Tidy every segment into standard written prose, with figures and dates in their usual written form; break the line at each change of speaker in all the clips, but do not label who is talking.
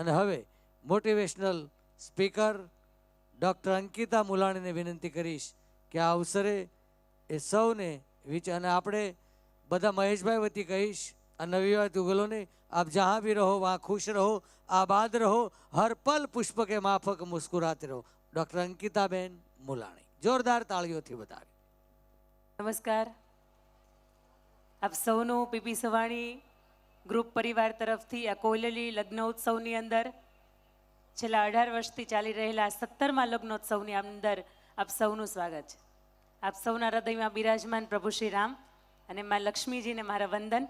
અને હવે motivational speaker doctor Ankita મુલાણીને વિનંતી કરીશ કે આ અવસરે એ સૌને અને આપણે બધા મહેશભાઈ વતી કહીશ આ નવી ઉગલોને आप जहाँ भी रहो वहाँ खुश रहो, आबाद रहो, हर पल पुष्प के माफक मुस्कुराते रहो। डॉक्टर अंकिताबेन मुलाणी, जोरदार तालियों बतावे।
नमस्कार, आप સૌનું પીપી સવાણી ગ્રુપ પરિવાર તરફથી આ કોયલલી લગ્નોત્સવની અંદર છેલ્લા 18 વર્ષથી ચાલી રહેલા 17મા લગ્નોત્સવની અંદર આપ સૌનું સ્વાગત છે। આપ સૌના હૃદયમાં બિરાજમાન પ્રભુ શ્રી રામ અને મા લક્ષ્મીજીને મારા વંદન।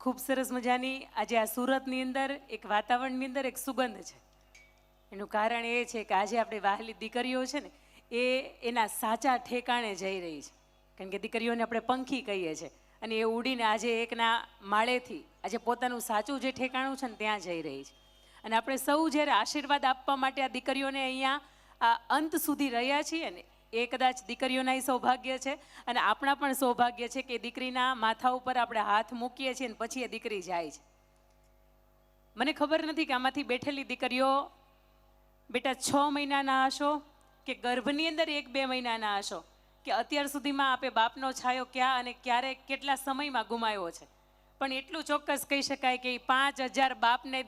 ખૂબ સરસ મજાની આજે આ સુરતની અંદર એક વાતાવરણની અંદર એક સુગંધ છે। એનું કારણ એ છે કે આજે આપણે વહાલી દીકરીઓ છે ને એ એના સાચા ઠેકાણે જઈ રહી છે, કારણ કે દીકરીઓને આપણે પંખી કહીએ છીએ અને એ ઉડીને આજે એકના માળેથી આજે પોતાનું સાચું જે ઠેકાણું છે ને ત્યાં જઈ રહી છે। અને આપણે સૌ જ્યારે આશીર્વાદ આપવા માટે આ દીકરીઓને અહીંયા આ અંત સુધી રહ્યા છીએ ને એ કદાચ દીકરીઓના સૌભાગ્ય છે અને આપણા પણ સૌભાગ્ય છે કે દીકરીના માથા ઉપર આપણે હાથ મૂકીએ છીએ અને પછી એ દીકરી જાય છે। મને ખબર નથી કે આમાંથી બેઠેલી દીકરીઓ બેટા 6 મહિનાના હશો કે ગર્ભની અંદર 1-2 મહિનાના હશો કે અત્યાર સુધીમાં આપે બાપનો છાયો ક્યાં અને ક્યારે કેટલા સમયમાં ગુમાવ્યો છે, પણ એટલું ચોક્કસ કહી શકાય કે 5000 બાપને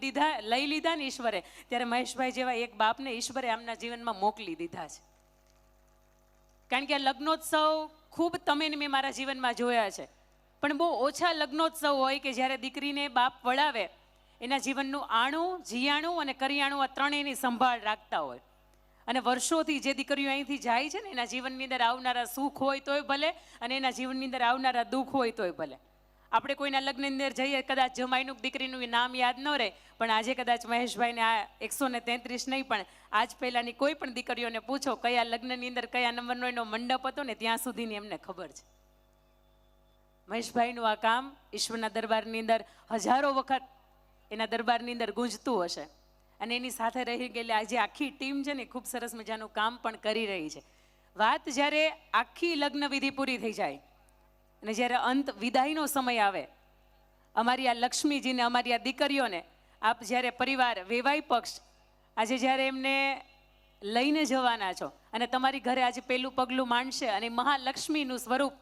લઈ લીધા ને ઈશ્વરે, ત્યારે મહેશભાઈ જેવા એક બાપને ઈશ્વરે આમના જીવનમાં મોકલી દીધા છે। કારણ કે આ લગ્નોત્સવ ખૂબ તમે મેં મારા જીવનમાં જોયા છે, પણ બહુ ઓછા લગ્નોત્સવ હોય કે જ્યારે દીકરીને બાપ વળાવે એના જીવનનું આણું, જીયાણું અને કરિયાણું આ ત્રણેયની સંભાળ રાખતા હોય। અને વર્ષોથી જે દીકરીઓ અહીંથી જાય છે ને એના જીવનની અંદર આવનારા સુખ હોય તોય ભલે અને એના જીવનની અંદર આવનારા દુઃખ હોય તોય ભલે। આપણે કોઈના લગ્નની અંદર જઈએ, કદાચ જમાઈનું દીકરીનું નામ યાદ ન રહે, પણ આજે કદાચ મહેશભાઈને આ 133 નહીં પણ આજ પહેલાંની કોઈ પણ દીકરીઓને પૂછો કયા લગ્નની અંદર કયા નંબરનો એનો મંડપ હતો ને ત્યાં સુધીની એમને ખબર છે। મહેશભાઈનું આ કામ ઈશ્વરના દરબારની અંદર હજારો વખત એના દરબારની અંદર ગુંજતું હશે અને એની સાથે રહી ગયેલી આજે આખી ટીમ છે ને ખૂબ સરસ મજાનું કામ પણ કરી રહી છે। વાત જ્યારે આખી લગ્ન વિધિ પૂરી થઈ જાય અને જ્યારે અંત વિદાયનો સમય આવે, અમારી આ લક્ષ્મીજીને, અમારી આ દીકરીઓને આપ જ્યારે પરિવાર, વેવાઈ પક્ષ આજે જ્યારે એમને લઈને જવાના છો અને તમારી ઘરે આજે પહેલું પગલું માંડશે અને મહાલક્ષ્મીનું સ્વરૂપ,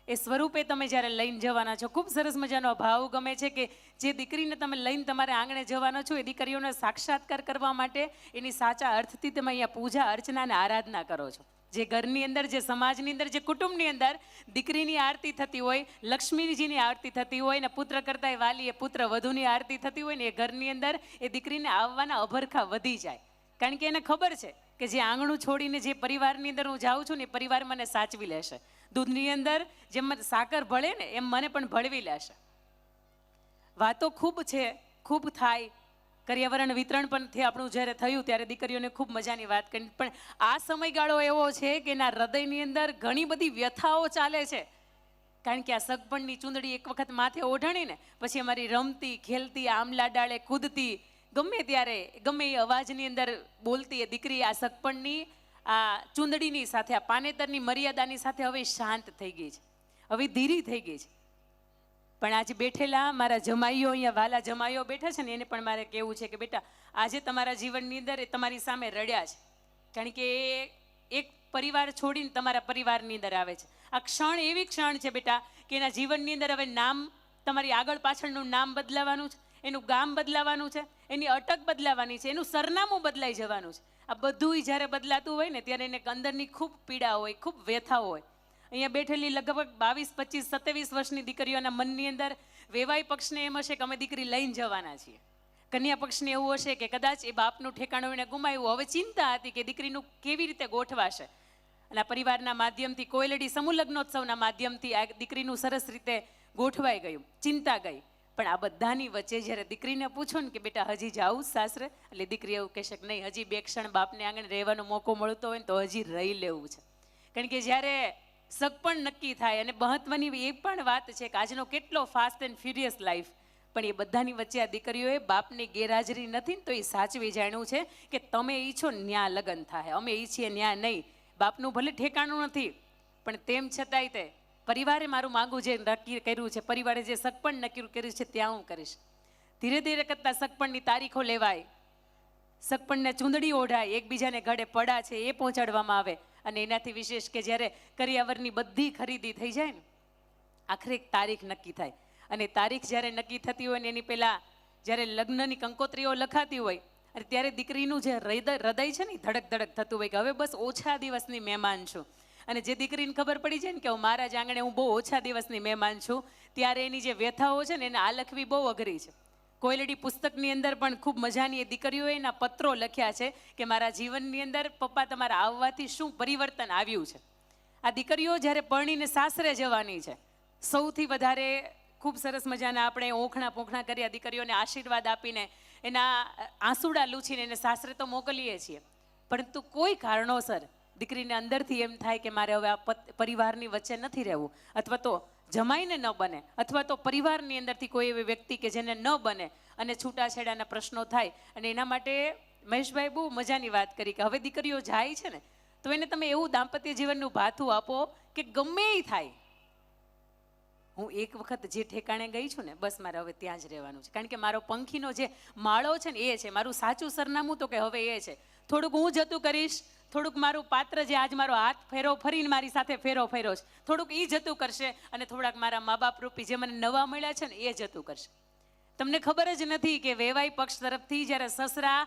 એ સ્વરૂપે તમે જ્યારે લઈને જવાના છો, ખૂબ સરસ મજાનો ભાવ ગમે છે કે જે દીકરીને તમે લઈને તમારે આંગણે જવાનો છો એ દીકરીઓનો સાક્ષાત્કાર કરવા માટે એની સાચા અર્થથી તમે અહીંયા પૂજા અર્ચના અને આરાધના કરો છો। જે ઘરની અંદર, જે સમાજની અંદર, જે કુટુંબની અંદર દીકરીની આરતી થતી હોય, લક્ષ્મીજીની આરતી થતી હોય ને પુત્ર કરતાં વાલી એ પુત્ર વધુની આરતી થતી હોય ને એ ઘરની અંદર એ દીકરીને આવવાના અભરખા વધી જાય। કારણ કે એને ખબર છે કે જે આંગણું છોડીને જે પરિવારની અંદર હું જાઉં છું ને એ પરિવાર મને સાચવી લેશે। દૂધની અંદર જેમ સાકર ભળે ને એમ મને પણ ભળવી લેશે। વાતો ખૂબ છે, ખૂબ થાય, કરિયાવરણ વિતરણ પણ આપણું જ્યારે થયું ત્યારે દીકરીઓને ખૂબ મજાની વાત કરી, પણ આ સમયગાળો એવો છે કે એના હૃદયની અંદર ઘણી બધી વ્યથાઓ ચાલે છે। કારણ કે આ સગપણની ચૂંદડી એક વખત માથે ઓઢાણીને પછી અમારી રમતી, ખેલતી, આમલા ડાળે કૂદતી, ગમે ત્યારે ગમે એ અવાજની અંદર બોલતી એ દીકરી આ સગપણની આ ચૂંદડીની સાથે, આ પાનેતરની મર્યાદાની સાથે હવે શાંત થઈ ગઈ છે, હવે ધીરી થઈ ગઈ છે। પણ આજે બેઠેલા મારા જમાઈઓ, અહીંયા વાલા જમાઈઓ બેઠા છે ને એને પણ મારે કહેવું છે કે બેટા આજે તમારા જીવનની અંદર એ તમારી સામે રડ્યા છે, કારણ કે એક પરિવાર છોડીને તમારા પરિવારની અંદર આવે છે। આ ક્ષણ એવી ક્ષણ છે બેટા કે એના જીવનની અંદર હવે નામ, તમારી આગળ પાછળનું નામ બદલાવાનું છે, એનું ગામ બદલાવાનું છે, એની અટક બદલાવાની છે, એનું સરનામું બદલાઈ જવાનું છે। આ બધું જ્યારે બદલાતું હોય ને ત્યારે એને અંદરની ખૂબ પીડા હોય, ખૂબ વ્યથાઓ હોય। અહીંયા બેઠેલી લગભગ 22, 25, 27 વર્ષની દીકરીઓના મનની અંદર વેવાઈ પક્ષને એમ હશે કે અમે દીકરી લઈને જવાના છીએ, કન્યા પક્ષને એવું હશે કે કદાચ એ બાપનું ઠેકાણું એને ગુમાવ્યું, હવે ચિંતા હતી કે દીકરીનું કેવી રીતે ગોઠવાશે। અને આ પરિવારના માધ્યમથી, કોયલડી સમૂહ લગ્નોત્સવના માધ્યમથી આ દીકરીનું સરસ રીતે ગોઠવાઈ ગયું, ચિંતા ગઈ। પણ આ બધાની વચ્ચે જ્યારે દીકરીને પૂછો ને કે બેટા હજી જાઉં સાસરે, એટલે દીકરી એવું કહેશે કે નહીં, હજી 2 ક્ષણ બાપને આંગણે રહેવાનો મોકો મળતો હોય ને તો હજી રહી લેવું છે। કારણ કે જ્યારે સગપણ નક્કી થાય, અને મહત્વની એ પણ વાત છે કે આજનો કેટલો ફાસ્ટ એન્ડ ફ્યુરિયસ લાઈફ, પણ એ બધાની વચ્ચે આ દીકરીઓએ બાપની ગેરહાજરી નથી ને તો એ સાચવી જાણ્યું છે કે તમે ઈચ્છો ન્યા લગ્ન થાય, અમે ઈચ્છીએ ન્યા નહીં। બાપનું ભલે ઠેકાણું નથી પણ તેમ છતાંય તે પરિવારે મારું માગું જે નક્કી કર્યું છે, પરિવારે જે સગપણ નક્કી કર્યું છે ત્યાં હું કરીશ। ધીરે ધીરે કરતાં સગપણની તારીખો લેવાય, સગપણને ચૂંદડી ઓઢાય, એકબીજાને ગળે પડા છે એ પહોંચાડવામાં આવે. અને એનાથી વિશેષ કે જ્યારે કરિયાવરની બધી ખરીદી થઈ જાય ને, આખરે એક તારીખ નક્કી થાય. અને તારીખ જ્યારે નક્કી થતી હોય ને એની પહેલાં જ્યારે લગ્નની કંકોત્રીઓ લખાતી હોય અને ત્યારે દીકરીનું જે હૃદય છે ને ધડક ધડક થતું હોય કે હવે બસ ઓછા દિવસની મહેમાન છું. અને જે દીકરીને ખબર પડી જાય ને કે હું મારા જ આંગણે હું બહુ ઓછા દિવસની મહેમાન છું, ત્યારે એની જે વ્યથાઓ છે ને એને આલખવી બહુ અઘરી છે. કોયલડી પુસ્તકની અંદર પણ ખૂબ મજાની એ દીકરીઓએ એના પત્રો લખ્યા છે કે મારા જીવનની અંદર પપ્પા તમારા આવવાથી શું પરિવર્તન આવ્યું છે. આ દીકરીઓ જ્યારે પરણીને સાસરે જવાની છે, સૌથી વધારે ખૂબ સરસ મજાના આપણે ઓખણા પોખણા કરી આ દીકરીઓને આશીર્વાદ આપીને એના આંસુડા લૂછીને એને સાસરે તો મોકલીએ છીએ. પરંતુ કોઈ કારણોસર દીકરીને અંદરથી એમ થાય કે મારે હવે આ પરિવારની વચ્ચે નથી રહેવું, અથવા તો જમાઈને ન બને, અથવા તો પરિવારની અંદરથી કોઈ એવી વ્યક્તિ કે જેને ન બને અને છૂટાછેડાના પ્રશ્નો થાય. અને એના માટે મહેશભાઈ બહુ મજાની વાત કરી કે હવે દીકરીઓ જાય છે ને તો એને તમે એવું દાંપત્ય જીવનનું ભાથું આપો કે ગમે એ થાય, હું એક વખત જે ઠેકાણે ગઈ છું ને બસ મારે હવે ત્યાં જ રહેવાનું છે. કારણ કે મારો પંખીનો જે માળો છે ને એ છે, મારું સાચું સરનામું તો કે હવે એ છે. થોડુંક હું જતું કરીશ, થોડુંક મારું પાત્ર જે આજ મારો હાથ ફેરો ફરીને મારી સાથે ફેરો ફેરો છે, થોડુંક એ જતું કરશે. અને થોડાક મારા મા બાપ રૂપી જે મને નવા મળ્યા છે ને એ જતું કરશે. તમને ખબર જ નથી કે વેવાઈ પક્ષ તરફથી જ્યારે સસરા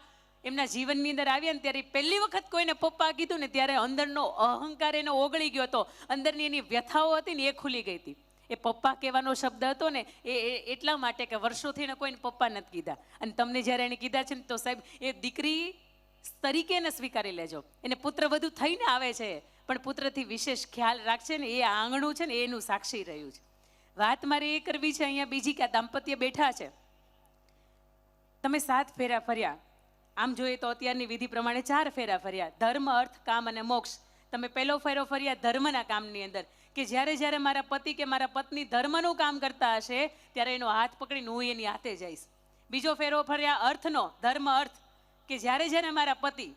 એમના જીવનની અંદર આવ્યા ને ત્યારે પહેલી વખત કોઈને પપ્પા કીધું ને ત્યારે અંદરનો અહંકાર એનો ઓગળી ગયો હતો, અંદરની એની વ્યથાઓ હતી ને એ ખુલી ગઈ હતી. એ પપ્પા કહેવાનો શબ્દ હતો ને એ એટલા માટે કે વર્ષોથી એને કોઈને પપ્પા નથી કીધા. અને તમને જ્યારે એને કીધા છે ને તો સાહેબ એ દીકરી તરીકે એને સ્વીકારી લેજો. એને પુત્ર વધુ થઈને આવે છે પણ પુત્રથી વિશેષ ખ્યાલ રાખશે ને એ આંગણું છે ને એનું સાક્ષી રહ્યું છે. વાત મારે એ કરવી છે અહીંયા બીજી કે આ દાંપત્ય બેઠા છે, તમે 7 ફેરા ફર્યા. આમ જોઈએ તો અત્યારની વિધિ પ્રમાણે 4 ફેરા ફર્યા, ધર્મ, અર્થ, કામ અને મોક્ષ. તમે પહેલો ફેરો ફર્યા ધર્મના કામની અંદર કે જ્યારે જ્યારે મારા પતિ કે મારા પત્ની ધર્મનું કામ કરતા હશે ત્યારે એનો હાથ પકડીને હું એની હાથે જઈશ. બીજો ફેરો ફર્યા અર્થનો, ધર્મ, અર્થ, કે જ્યારે જ્યારે મારા પતિ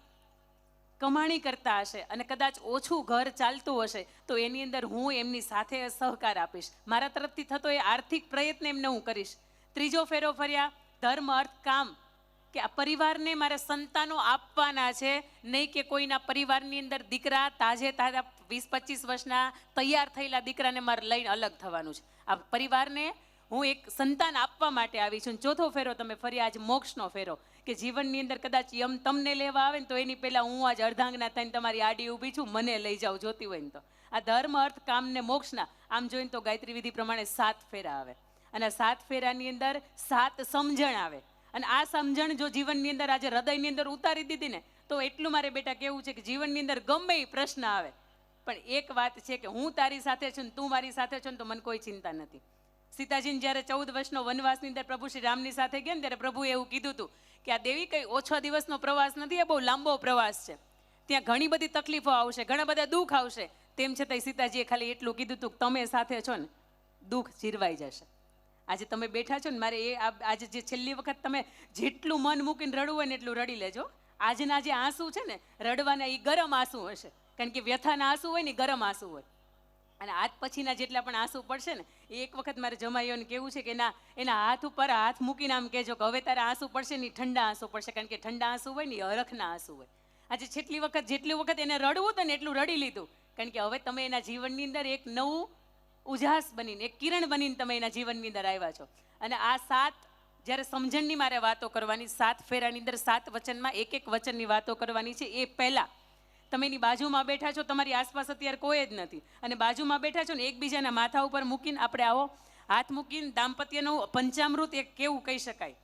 કમાણી કરતા હશે અને કદાચ ઓછું ઘર ચાલતું હશે તો એની અંદર હું એમની સાથે સહકાર આપીશ, મારા તરફથી થતો એ આર્થિક પ્રયત્ન એમને હું કરીશ. ત્રીજો ફેરો ફર્યા ધર્મ, અર્થ, કામ, કે આ પરિવારને મારે સંતાનો આપવાના છે, નહીં કે કોઈના પરિવારની અંદર દીકરા તાજા 20-25 વર્ષના તૈયાર થયેલા દીકરાને મારે લઈને અલગ થવાનું છે. આ પરિવારને હું એક સંતાન આપવા માટે આવી છું. ચોથો ફેરો તમે ફરી આજ મોક્ષનો ફેરો કે જીવનની અંદર કદાચ યમ તમને લેવા આવે ને તો એની પહેલાં હું આજ અર્ધાંગના થઈને તમારી આડી ઊભી છું, મને લઈ જાઓ જોતી હોય ને તો. આ ધર્મ, અર્થ, કામ ને મોક્ષના આમ જોઈને તો ગાયત્રી વિધિ પ્રમાણે 7 ફેરા આવે. અને 7 ફેરાની અંદર 7 સમજણ આવે. અને આ સમજણ જો જીવનની અંદર આજે હૃદયની અંદર ઉતારી દીધી ને તો એટલું મારે બેટા કેવું છે કે જીવનની અંદર ગમે એ પ્રશ્ન આવે પણ એક વાત છે કે હું તારી સાથે છું ને તું મારી સાથે છો ને તો મને કોઈ ચિંતા નથી. સીતાજીને જ્યારે 14 વર્ષનો વનવાસની અંદર પ્રભુ શ્રી રામની સાથે ગયા ને ત્યારે પ્રભુએ એવું કીધું હતું કે આ દેવી કંઈ ઓછા દિવસનો પ્રવાસ નથી, આ બહુ લાંબો પ્રવાસ છે, ત્યાં ઘણી બધી તકલીફો આવશે, ઘણા બધા દુઃખ આવશે. તેમ છતાંય સીતાજીએ ખાલી એટલું કીધું હતું કે તમે સાથે છો ને દુઃખ જીરવાઈ જશે. આજે તમે બેઠા છો ને મારે એ આજે જે છેલ્લી વખત તમે જેટલું મન મૂકીને રડવું હોય ને એટલું રડી લેજો. આજના જે આંસુ છે ને રડવાના એ ગરમ આંસુ હશે, કારણ કે વ્યથાના આંસુ હોય ને ગરમ આંસુ હોય. અને આજ પછીના જેટલા પણ આંસુ પડશે ને એ એક વખત મારે જમાઈઓને કેવું છે કે એના હાથ ઉપર હાથ મૂકીને આમ કહેજો કે હવે તારા આંસુ પડશે ને ઠંડા આંસુ પડશે, કારણ કે ઠંડા આંસુ હોય ને એ હરખના આંસુ હોય. આજે જેટલી વખત એને રડવું હતું ને એટલું રડી લીધું, કારણ કે હવે તમે એના જીવનની અંદર એક નવું ઉજાસ બનીને એક કિરણ બનીને તમે એના જીવનની અંદર આવ્યા છો. અને આ 7 જ્યારે સમજણની મારે વાતો કરવાની, 7 ફેરાની અંદર 7 વચનમાં એક વચનની વાતો કરવાની છે. એ પહેલાં તમે એની બાજુમાં બેઠા છો, તમારી આસપાસ અત્યારે કોઈ જ નથી અને બાજુમાં બેઠા છો ને એકબીજાના માથા ઉપર મૂકીને આપણે આવો હાથ મૂકીને દાંપત્યનું પંચામૃત એક કેવું કહી શકાય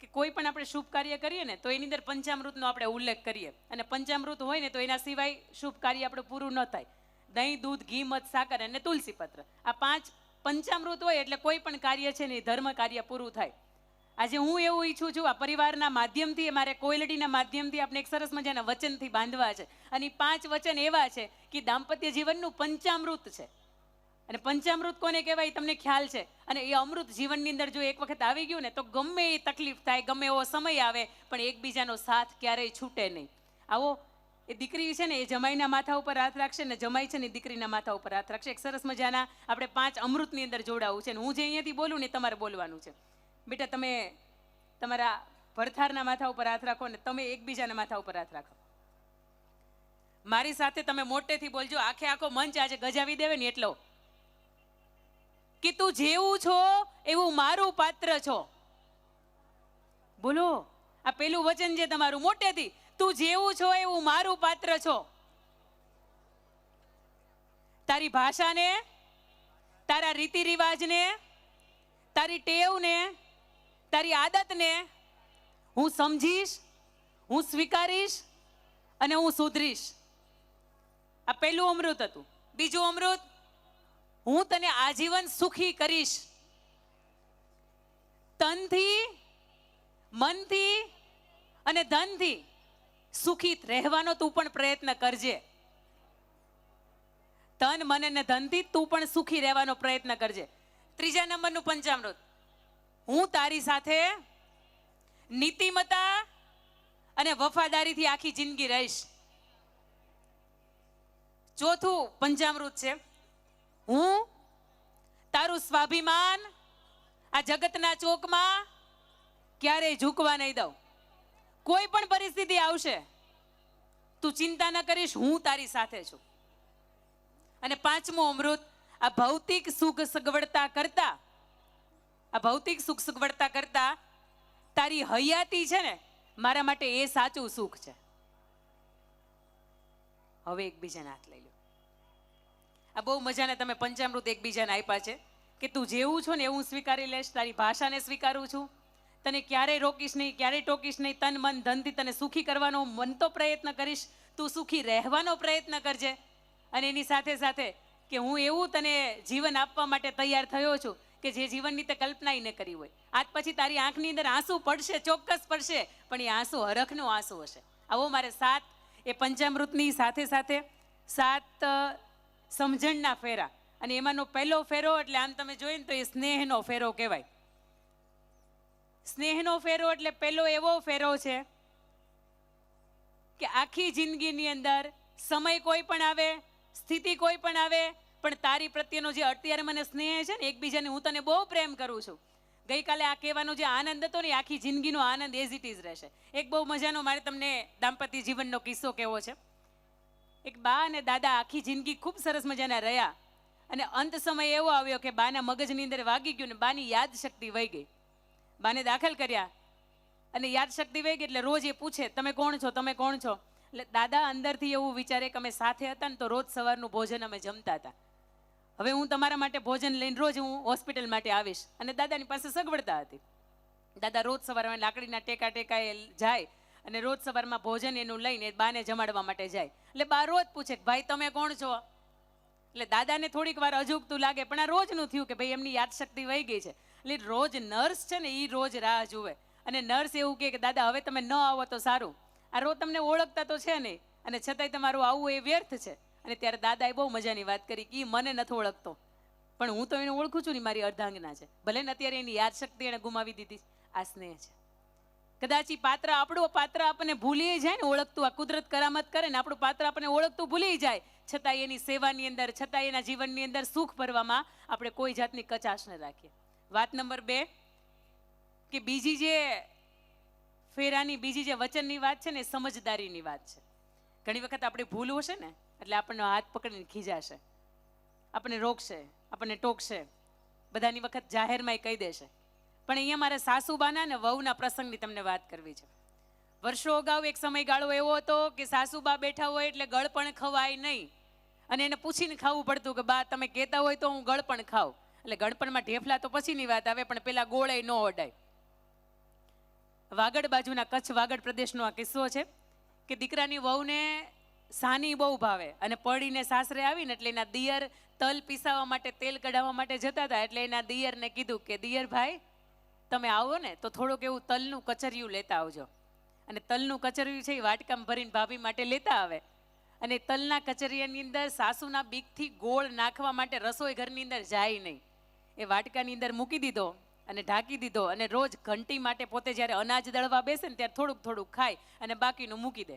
કે કોઈ પણ આપણે શુભ કાર્ય કરીએ ને તો એની અંદર પંચામૃતનો આપણે ઉલ્લેખ કરીએ અને પંચામૃત હોય ને તો એના સિવાય શુભ કાર્ય આપણે પૂરું ન થાય. દહીં, દૂધ, ઘી, મધ, સાકર અને તુલસી પત્ર, આ 5 પંચામૃત હોય એટલે કોઈ પણ કાર્ય છે ને એ ધર્મ કાર્ય પૂરું થાય. આજે હું એવું ઈચ્છું છું આ પરિવારના માધ્યમથી, મારે કોયલડીના માધ્યમથી આપણે એક સરસ મજાના વચનથી બાંધવા છે અને એ 5 વચન એવા છે કે દાંપત્ય જીવનનું પંચામૃત છે. અને પંચામૃત કોને કહેવાય તમને ખ્યાલ છે? અને એ અમૃત જીવનની અંદર જો એક વખત આવી ગયું ને તો ગમે એ તકલીફ થાય, ગમે એવો સમય આવે પણ એકબીજાનો સાથ ક્યારેય છૂટે નહીં. આવો એ દીકરી છે ને એ જમાઈના માથા ઉપર હાથ રાખશે ને જમાઈ છે ને દીકરીના માથા ઉપર હાથ રાખશે. એક સરસ મજાના આપણે 5 અમૃતની અંદર જોડાવું છે. હું જે અહીંયાથી બોલું ને તમારે બોલવાનું છે. બેટા તમે તમારા ભરથારના માથા ઉપર હાથ રાખો ને તમે એકબીજાના માથા ઉપર હાથ રાખો. મારી સાથે તમે મોટેથી બોલજો, આખે આખો મંચ આજે ગજાવી દેવે ને એટલો, કે તું જેવું છો એવું મારું પાત્ર છો. બોલો, આ પેલું વચન છે તમારું મોટેથી, તું જેવું છો એવું મારું પાત્ર છો. તારી ભાષાને, તારા રીતિ રિવાજને, તારી ટેવને, તારી આદતને હું સમજીશ, હું સ્વીકારીશ અને હું સુધરીશ. આ પહેલું અમૃત હતું. બીજું અમૃત, હું તને આજીવન સુખી કરીશ. તનથી, મનથી અને ધનથી સુખી રહેવાનો તું પણ પ્રયત્ન કરજે. તન, મન અને ધનથી તું પણ સુખી રહેવાનો પ્રયત્ન કરજે. ત્રીજા નંબરનું પંચામૃત, હું તારી સાથે નીતિમત્તા અને વફાદારીથી આખી જિંદગી રહીશ. ચોથું પંચામૃત છે, હું તારું સ્વાભિમાન આ જગતના ચોકમાં ક્યારેય ઝૂકવા નહીં દઉં. કોઈ પણ પરિસ્થિતિ આવશે, તું ચિંતા ન કરીશ, હું તારી સાથે છું. અને પાંચમું અમૃત, આ ભૌતિક સુખ સગવડતા કરતા, આ ભૌતિક સુખ સગવડતા કરતા તારી હયાતી છે ને મારા માટે એ સાચું સુખ છે. હવે એકબીજાને હાથ લઈ લો. આ બહુ મજાને તમે પંચામૃત એકબીજાને આપ્યા છે કે તું જેવું છો ને એવું સ્વીકારી લેશ. તારી ભાષાને સ્વીકારું છું, તને ક્યારેય રોકીશ નહીં, ક્યારેય ટોકીશ નહીં. તન, મન, ધનથી તને સુખી કરવાનો મન તો પ્રયત્ન કરીશ, તું સુખી રહેવાનો પ્રયત્ન કરજે. અને એની સાથે સાથે કે હું એવું તને જીવન આપવા માટે તૈયાર થયો છું કે જે જીવનની તે કલ્પના ન કરી હોય. આજ પછી તારી આંખની અંદર આંસુ પડશે, ચોક્કસ પડશે, પણ એ આંસુ હરખનું આંસુ હશે. આવો મારે 7 એ પંચામૃતની સાથે સાથે 7 સમજણના ફેરા. અને એમાંનો પહેલો ફેરો એટલે આમ તમે જોઈએ ને તો એ સ્નેહનો ફેરો કહેવાય. સ્નેહનો ફેરો એટલે પહેલો એવો ફેરો છે કે આખી જિંદગીની અંદર સમય કોઈ પણ આવે, સ્થિતિ કોઈ પણ આવે, પણ તારી પ્રત્યેનો જે અત્યારે મને સ્નેહ છે ને, એકબીજાને હું તને બહુ પ્રેમ કરું છું. ગઈકાલે આ કહેવાનો જે આનંદ હતો ને, આખી જિંદગીનો આનંદ એઝ ઇટ ઇઝ રહેશે. એક બહુ મજાનો મારે તમને દાંપત્ય જીવનનો કિસ્સો કહેવો છે. એક બા અને દાદા આખી જિંદગી ખૂબ સરસ મજાના રહ્યા અને અંત સમય એવો આવ્યો કે બાના મગજની અંદર વાગી ગયું ને બાની યાદ શક્તિ વહી ગઈ. બાને દાખલ કર્યા અને યાદ શક્તિ વહી ગઈ એટલે રોજ એ પૂછે, તમે કોણ છો, તમે કોણ છો? એટલે દાદા અંદરથી એવું વિચારે કે અમે સાથે હતા ને તો રોજ સવારનું ભોજન અમે જમતા હતા. હવે હું તમારા માટે ભોજન લઈને રોજ હું હોસ્પિટલ માટે આવીશ. અને દાદાની પાસે સગવડતા હતી. દાદા રોજ સવારમાં લાકડીના ટેકાએ જાય અને રોજ સવારમાં ભોજન એનું લઈને બાને જમાડવા માટે જાય. એટલે બા રોજ પૂછે કે ભાઈ તમે કોણ છો? એટલે દાદાને થોડીક વાર અજુગતું લાગે, પણ આ રોજનું થયું કે ભાઈ એમની યાદ શક્તિ વહી ગઈ છે. એટલે રોજ નર્સ છે ને એ રોજ રાહ જુએ અને નર્સ એવું કહે કે દાદા હવે તમે ન આવો તો સારું, આ રોજ તમને ઓળખતા તો છે નહીં અને છતાંય તમારું આવવું એ વ્યર્થ છે. અને ત્યારે દાદાએ બહુ મજાની વાત કરી કે મને નથી ઓળખતો, પણ હું તો એને ઓળખું છું ને, મારી અર્ધાંગના છે. ભલે ને અત્યારે એની યાદ શક્તિ એને ગુમાવી દીધી. આ સ્નેહ છે. કદાચ પાત્ર આપણું પાત્ર આપણને ભૂલી જાય ને, ઓળખતું આ કુદરત કરામત કરે ને આપણું પાત્ર આપણને ઓળખતું ભૂલી જાય, છતાં એની સેવાની અંદર, છતાં એના જીવનની અંદર સુખ ભરવામાં આપણે કોઈ જાતની કચાશ ન રાખીએ. વાત નંબર 2 કે બીજી જે ફેરાની, બીજી જે વચનની વાત છે ને, સમજદારીની વાત છે. ઘણી વખત આપણે ભૂલ હશે ને એટલે આપણને હાથ પકડીને ખીજાશે, આપણને રોકશે, આપણને ટોકશે, બધાની વખત જાહેરમાં કહી દેશે. પણ અહીંયા મારે સાસુબાના ને વહુના પ્રસંગની તમને વાત કરવી છે. વર્ષો અગાઉ એક સમયગાળો એવો હતો કે સાસુબા બેઠા હોય એટલે ગળપણ ખવાય નહીં અને એને પૂછીને ખાવું પડતું કે બા તમે કહેતા હોય તો હું ગળપણ ખાઉં. એટલે ગળપણમાં ઢેફલા તો પછીની વાત આવે, પણ પેલા ગોળે ન ઓડાય. વાગડ બાજુના કચ્છ વાગડ પ્રદેશનો આ કિસ્સો છે કે દીકરાની વહુને સાની બહુ ભાવે અને પડીને સાસરે આવીને એટલે એના દિયર તલ પીસાવા માટે, તેલ કઢાવવા માટે જતા હતા. એટલે એના દિયરને કીધું કે દિયર ભાઈ તમે આવો ને તો થોડુંક એવું તલનું કચરિયું લેતા આવજો. અને તલનું કચરિયું છે એ વાટકામાં ભરીને ભાભી માટે લેતા આવે. અને તલના કચરિયાની અંદર સાસુના બીકથી ગોળ નાખવા માટે રસોઈ ઘરની અંદર જાય નહીં. એ વાટકાની અંદર મૂકી દીધો અને ઢાંકી દીધો અને રોજ ઘંટી માટે પોતે જ્યારે અનાજ દળવા બેસે ને ત્યારે થોડુંક થોડુંક ખાય અને બાકીનું મૂકી દે.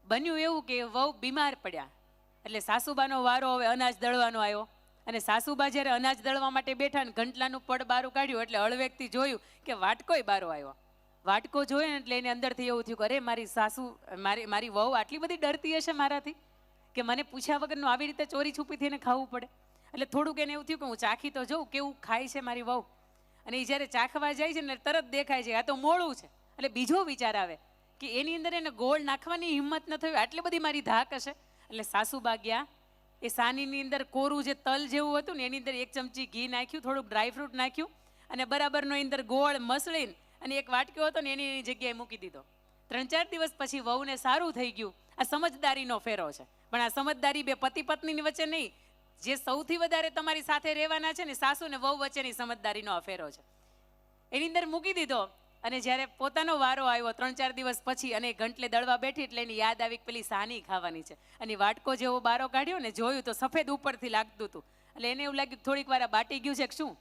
બન્યું એવું કે વહુ બીમાર પડ્યા એટલે સાસુબાનો વારો હવે અનાજ દળવાનો આવ્યો અને સાસુબા જ્યારે અનાજ દળવા માટે બેઠા ને ઘંટલાનું પડ બારું કાઢ્યું એટલે હળવેકથી જોયું કે વાટકોય બારો આવ્યો. વાટકો જોયો ને એટલે એને અંદરથી એવું થયું કે અરે મારી સાસુ મારી વહુ આટલી બધી ડરતી હશે મારાથી કે મને પૂછ્યા વગરનું આવી રીતે ચોરી છુપીથી એને ખાવું પડે. એટલે થોડુંક એને એવું થયું કે હું ચાખી તો જોઉં કેવું ખાય છે મારી વહુ. અને એ જ્યારે ચાખવા જાય છે ને તરત દેખાય છે આ તો મોળું છે. એટલે બીજો વિચાર આવે કે એની અંદર એને ગોળ નાખવાની હિંમત ન થયું, આટલી બધી મારી ધાક હશે. એટલે સાસુબા ગયા, એ સાનીની અંદર કોરું જે તલ જેવું હતું ને એની અંદર 1 ચમચી ઘી નાખ્યું, થોડુંક ડ્રાયફ્રૂટ નાખ્યું અને બરાબરનો એની અંદર ગોળ મસળીને અને એક વાટક્યો હતો ને એની જગ્યાએ મૂકી દીધો. 3-4 દિવસ પછી વહુને સારું થઈ ગયું. આ સમજદારીનો ફેરો છે. પણ આ સમજદારી બે પતિ પત્નીની વચ્ચે નહીં, જે સૌથી વધારે તમારી સાથે રહેવાના છે ને સાસુ ને વહુ વચ્ચેની સમજદારીનો અફેરો છે. એની અંદર મૂકી દીધો અને જ્યારે પોતાનો વારો આવ્યો 3-4 દિવસ પછી અને ઘંટલે દળવા બેઠી એટલે એની યાદ આવી કે પેલી સાની ખાવાની છે. અને વાટકો જેવો બારો કાઢ્યો ને જોયું તો સફેદ ઉપરથી લાગતું હતું. એટલે એને એવું લાગ્યું થોડીક વાર બાટી ગયું છે કે શું,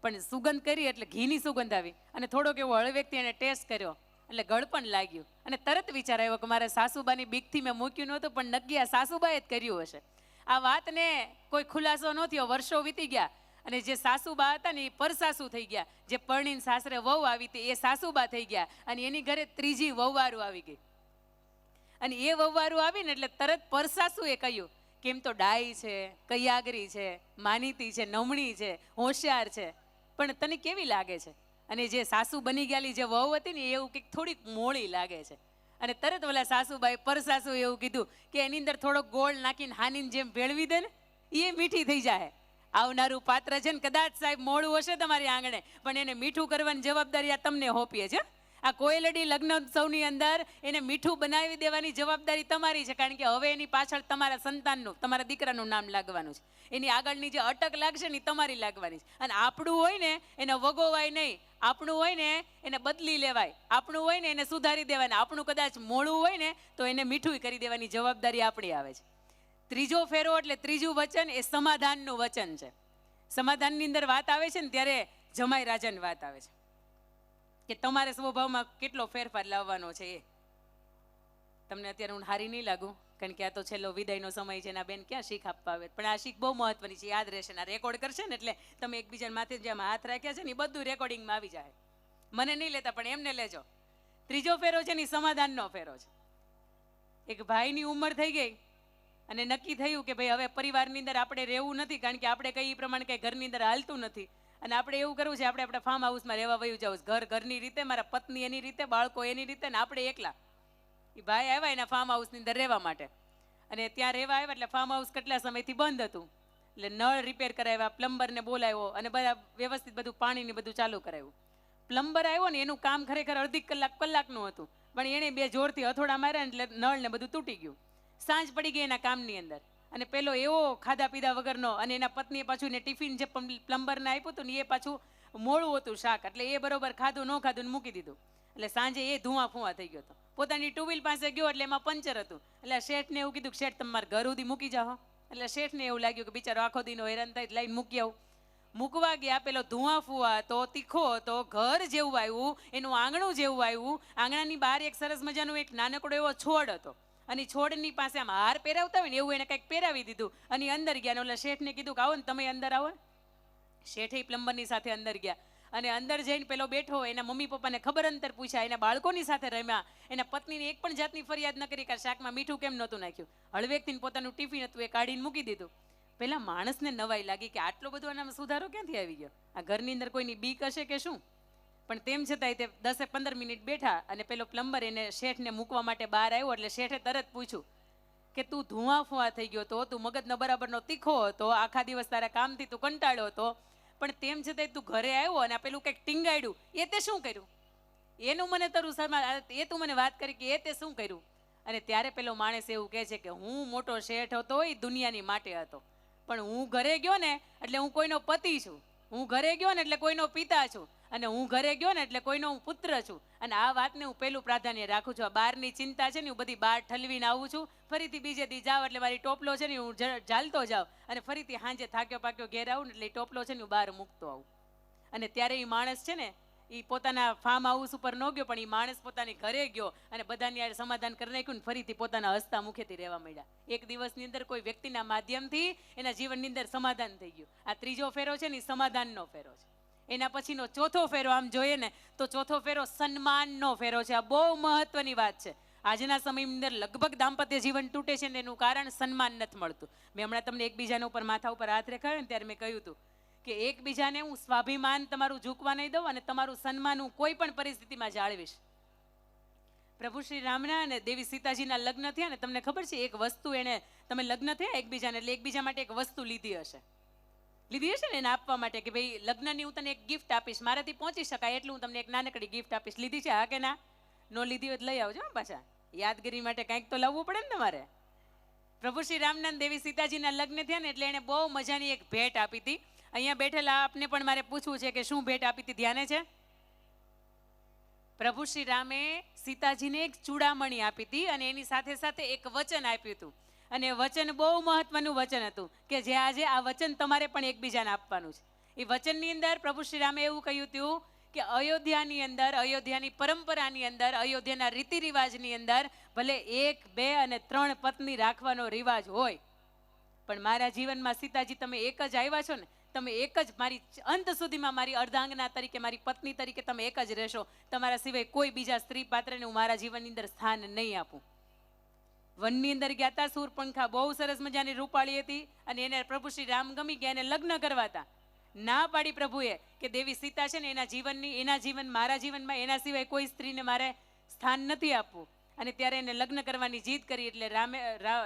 પણ સુગંધ કરી એટલે ઘીની સુગંધ આવી અને થોડોક એવો હળવેકથી એને ટેસ્ટ કર્યો એટલે ગળપણ લાગ્યું. અને તરત વિચાર આવ્યો કે મારે સાસુબાની બીકથી મેં મૂક્યું નહોતું, પણ નક્કી આ સાસુબાએ જ કર્યું હશે. આ વાતને કોઈ ખુલાસો ન થયો, વર્ષો વીતી ગયા અને જે સાસુબા હતા ને એ પરસાસુ થઈ ગયા. જે પરણીને સાસરે વહુ આવી હતી એ સાસુબા થઈ ગયા અને એની ઘરે ત્રીજી વહુવારું આવી ગઈ. અને એ વહુવારું આવીને એટલે તરત પરસાસુએ કહ્યું કે એમ તો ડાઈ છે, કૈયાગરી છે, માનીતી છે, નમણી છે, હોશિયાર છે, પણ તને કેવી લાગે છે? અને જે સાસુ બની ગયેલી જે વહુ હતી ને એવું કંઈક થોડીક મોળી લાગે છે. અને તરત ઓલા સાસુબાઈ પરસાસુ એવું કીધું કે એની અંદર થોડોક ગોળ નાખીને હાનીને જેમ ભેળવી દે ને એ મીઠી થઈ જાય. આવનારું પાત્ર છે ને કદાચ સાહેબ મોડું હશે તમારી આંગણે, પણ એને મીઠું કરવાની જવાબદારી આ તમને હોપીએ છે. આ કોયલડી લગ્નોત્સવની અંદર એને મીઠું બનાવી દેવાની જવાબદારી તમારી છે. કારણ કે હવે એની પાછળ તમારા સંતાનનું, તમારા દીકરાનું નામ લાગવાનું છે. એની આગળની જે અટક લાગશે ને તમારી લાગવાની છે. અને આપણું હોય ને એને વગોવાય નહીં, આપણું હોય ને એને બદલી લેવાય, આપણું હોય ને એને સુધારી દેવાય, આપણું કદાચ મોડું હોય ને તો એને મીઠું કરી દેવાની જવાબદારી આપણી આવે છે. ત્રીજો ફેરો એટલે ત્રીજું વચન એ સમાધાનનું વચન છે. સમાધાનની અંદર વાત આવે છે ને ત્યારે જમાઈ રાજાની વાત આવે છે કે તમારે સ્વભાવમાં કેટલો ફેરફાર લાવવાનો છે. એ તમને અત્યારે હું હારી નહીં લાગુ કારણ કે આ તો છેલ્લો વિદાયનો સમય છે. એના બેન ક્યાં શીખ આપવા આવે, પણ આ શીખ બહુ મહત્વની છે, યાદ રહેશે. આ રેકોર્ડ કરશે ને એટલે તમે એકબીજા માથે જેમ હાથ રાખ્યા છે ને એ બધું રેકોર્ડિંગમાં આવી જાય. મને નહીં લેતા પણ એમને લેજો. ત્રીજો ફેરો છે ને સમાધાનનો ફેરો છે. એક ભાઈની ઉંમર થઈ ગઈ અને નક્કી થયું કે ભાઈ હવે પરિવારની અંદર આપણે રહેવું નથી, કારણ કે આપણે કઈ પ્રમાણે કઈ ઘરની અંદર હાલતું નથી અને આપણે એવું કરવું છે આપણે આપણા ફાર્મ હાઉસમાં રહેવા વયું જવું. ઘરની રીતે, મારા પત્ની એની રીતે, બાળકો એની રીતે ને આપણે એકલા. એ ભાઈ આવ્યા એના ફાર્મ હાઉસની અંદર રહેવા માટે અને ત્યાં રહેવા આવ્યા એટલે ફાર્મ હાઉસ કેટલા સમયથી બંધ હતું એટલે નળ રિપેર કરાવ્યા, પ્લમ્બરને બોલાવ્યો અને બધા વ્યવસ્થિત બધું પાણીને બધું ચાલુ કરાવ્યું. પ્લમ્બર આવ્યો ને એનું કામ ખરેખર અડધી કલાકનું હતું, પણ એણે 2 જોરથી હથોડા માર્યા એટલે નળ ને બધું તૂટી ગયું. સાંજ પડી ગઈ એના કામની અંદર અને પેલો એવો ખાધા પીધા વગરનો અને એના પત્નીએ પાછું એને ટિફિન જે પ્લમ્બરને આપ્યું હતું ને એ પાછું મોળું હતું શાક, એટલે એ બરોબર ખાધું ન ખાધું મૂકી દીધું. એટલે સાંજે એ ધુઆ ફુવા થઈ ગયો હતો. પોતાની 2 વ્હીલ પાસે ગયો એટલે એમાં પંચર હતું. એટલે શેઠને એવું કીધું કે શેઠ તમારે ઘર સુધી મૂકી જાઓ. એટલે શેઠને એવું લાગ્યું કે બિચારો આખો દીનો હેરાન થાય લઈને મૂકી આવું. મૂકવા ગયા, પેલો ધુઆ ફુવા હતો, તીખો હતો, ઘર જેવું આવ્યું, એનું આંગણું જેવું આવ્યું. આંગણાની બહાર એક સરસ મજાનું એક નાનકડો એવો છોડ હતો અને છોડની પાસે આમ હાર પહેરાવતા હોય ને એવું એને કંઈક પહેરાવી દીધું અને અંદર ગયા. એટલે શેઠને કીધું કે આવો ને તમે અંદર આવો. શેઠે પ્લમ્બરની સાથે અંદર ગયા અને અંદર જઈને પેલો બેઠો, એના મમ્મી પપ્પાને ખબર અંતર પૂછ્યા, એના બાળકોની સાથે રમ્યા, એના પત્નીને એક પણ જાતની ફરિયાદ ન કરી કે શાકમાં મીઠું કેમ નહોતું નાખ્યું. હળવેકથી પોતાનું ટિફિન હતું એ કાઢીને મૂકી દીધું. પેલા માણસને નવાઈ લાગી કે આટલો બધો એનામાં સુધારો ક્યાંથી આવી ગયો, આ ઘરની અંદર કોઈની બીક હશે કે શું. પણ તેમ છતાંય તે 10-15 મિનિટ બેઠા અને પેલો પ્લમ્બર એને શેઠને મૂકવા માટે બહાર આવ્યો એટલે શેઠે તરત પૂછ્યું કે તું ધુઆ ફુઆ થઈ ગયો હતો, તું મગજનો બરાબરનો તીખો હતો, આખા દિવસ તારા કામથી તું કંટાળ્યો હતો, પણ તેમ છતાંય તું ઘરે આવ્યો અને પેલું કંઈક ટીંગાડ્યું, એ તે શું કર્યું? એનું મને એ તું મને વાત કરી કે એ તે શું કર્યું? અને ત્યારે પેલો માણસ એવું કહે છે કે હું મોટો શેઠ હતો એ દુનિયાની માટે હતો, પણ હું ઘરે ગયો ને એટલે હું કોઈનો પતિ છું, હું ઘરે ગયો ને એટલે કોઈનો પિતા છું, અને હું ઘરે ગયો ને એટલે કોઈનો હું પુત્ર છું. અને આ વાતને હું પેલું પ્રાધાન્ય રાખું છું. આ બહારની ચિંતા છે ને હું બધી બહાર ઠલવીને આવું છું. ફરીથી બીજે દી જાઉં એટલે મારી ટોપલો છે ને હું ચાલતો જાઉં અને ફરીથી સાંજે થાક્યો પાક્યો ઘેર આવું ને એટલે ટોપલો છે ને હું બહાર મૂકતો આવું. અને ત્યારે એ માણસ છે ને એ પોતાના ફાર્મ હાઉસ ઉપર ન ગયો, પણ એ માણસ પોતાની ઘરે ગયો અને બધાની યાર સમાધાન કરી નાખ્યું ને ફરીથી પોતાના હસતા મુખેથી રહેવા માંડ્યા. એક દિવસની અંદર કોઈ વ્યક્તિના માધ્યમથી એના જીવનની અંદર સમાધાન થઈ ગયું. આ ત્રીજો ફેરો છે ને એ સમાધાનનો ફેરો છે. એના પછીનો ચોથો ફેરો આમ જોઈએ ને તો ચોથો ફેરો સન્માનનો ફેરો છે. આ બહુ મહત્વની વાત છે. આજના સમયની અંદર લગભગ દાંપત્ય જીવન તૂટે છે ને એનું કારણ સન્માન નથી મળતું. મેં હમણાં તમને એકબીજાના ઉપર માથા ઉપર હાથ રેખાયો ને ત્યારે મેં કહ્યું હતું કે એકબીજાને હું સ્વાભિમાન તમારું ઝૂકવા નહીં દઉં અને તમારું સન્માન હું કોઈ પણ પરિસ્થિતિમાં જાળવીશ. પ્રભુ શ્રી રામના અને દેવી સીતાજીના લગ્ન થયા ને તમને ખબર છે, એક વસ્તુ એને તમે લગ્ન થયા એકબીજાને એટલે એકબીજા માટે એક વસ્તુ લીધી હશે ને એને આપવા માટે કે ભાઈ લગ્નની હું તને એક ગિફ્ટ આપીશ, મારાથી પહોંચી શકાય એટલું હું તમને એક નાનકડી ગિફ્ટ આપીશ. લીધી છે? હા કે ના? નો લીધી હોય તો લઈ આવજો પાછા, યાદગીરી માટે કંઈક તો લાવવું પડે ને તમારે. પ્રભુ શ્રી રામના દેવી સીતાજીના લગ્ન થયા ને એટલે એને બહુ મજાની એક ભેટ આપી હતી. અહીંયા બેઠેલા આપને પણ મારે પૂછવું છે કે શું ભેટ આપી હતી, ધ્યાને છે? પ્રભુ શ્રી રામે સીતાજીને એક ચૂડામણી આપી હતી અને એની સાથે સાથે એક વચન આપ્યું હતું. અને વચન બહુ મહત્વનું વચન હતું કે જે આજે આ વચન તમારે પણ એકબીજાને આપવાનું છે. એ વચનની અંદર પ્રભુ શ્રી રામે એવું કહ્યું હતું કે અયોધ્યાની અંદર, અયોધ્યાની પરંપરાની અંદર, અયોધ્યાના રીતિ રિવાજની અંદર ભલે 1, 2 અને 3 પત્ની રાખવાનો રિવાજ હોય, પણ મારા જીવનમાં સીતાજી તમે એક જ આવ્યા છો ને, તમે એક જ મારી અંત સુધીમાં મારી અર્ધાંગના તરીકે, મારી પત્ની તરીકે તમે એક જ રહેશો. તમારા સિવાય કોઈ બીજા સ્ત્રી પાત્રને હું મારા જીવનની અંદર સ્થાન નહીં આપું. વનની અંદર ગયા હતા, શૂરપંખા બહુ સરસ મજાની રૂપાળી હતી અને એને પ્રભુ શ્રી રામ ગમી ગયા, એને લગ્ન કરવા હતા. ના પાડી પ્રભુએ કે દેવી સીતા છે ને એના જીવન મારા જીવનમાં એના સિવાય કોઈ સ્ત્રીને મારે સ્થાન નથી આપવું. અને ત્યારે એને લગ્ન કરવાની જીદ કરી એટલે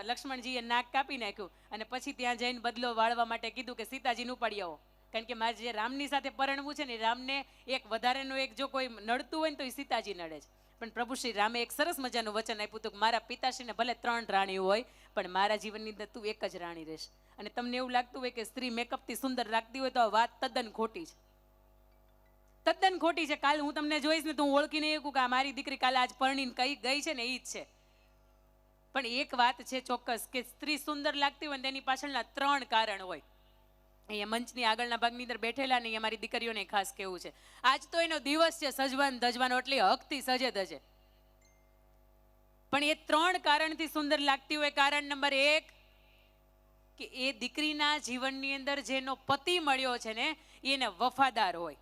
લક્ષ્મણજીએ નાક કાપી નાખ્યું અને પછી ત્યાં જઈને બદલો વાળવા માટે કીધું કે સીતાજીને ઉપાડી આવો, કારણ કે મારે જે રામની સાથે પરણવું છે ને, રામને એક વધારેનો એક જો કોઈ નડતું હોય ને તો એ સીતાજી નડે છે. પણ પ્રભુ શ્રી રામે એક સરસ મજાનું વચન આપ્યું હતું કે મારા પિતાશ્રીને ભલે 3 રાણી હોય પણ મારા જીવનની અંદર તું એક જ રાણી રહેશ. અને તમને એવું લાગતું હોય કે સ્ત્રી મેકઅપથી સુંદર લાગતી હોય તો આ વાત તદ્દન ખોટી છે, તદ્દન ખોટી છે. કાલ હું તમને જોઈશ ને તો હું ઓળખી નહીં શકું કે આ મારી દીકરી કાલે આજ પરણીને કઈ ગઈ છે ને એ જ છે. પણ એક વાત છે ચોક્કસ કે સ્ત્રી સુંદર લાગતી હોય ને તેની પાછળના 3 કારણ હોય. અહીંયા મંચની આગળના ભાગની અંદર બેઠેલા ને અમારી દીકરીઓને ખાસ કેવું છે, આજ તો એનો દિવસ છે સજવાન ધજવાનો, એટલી હકથી સજે ધજે, પણ એ 3 કારણથી સુંદર લાગતી હોય. કારણ નંબર 1 કે એ દીકરીના જીવનની અંદર જેનો પતિ મળ્યો છે ને એને વફાદાર હોય,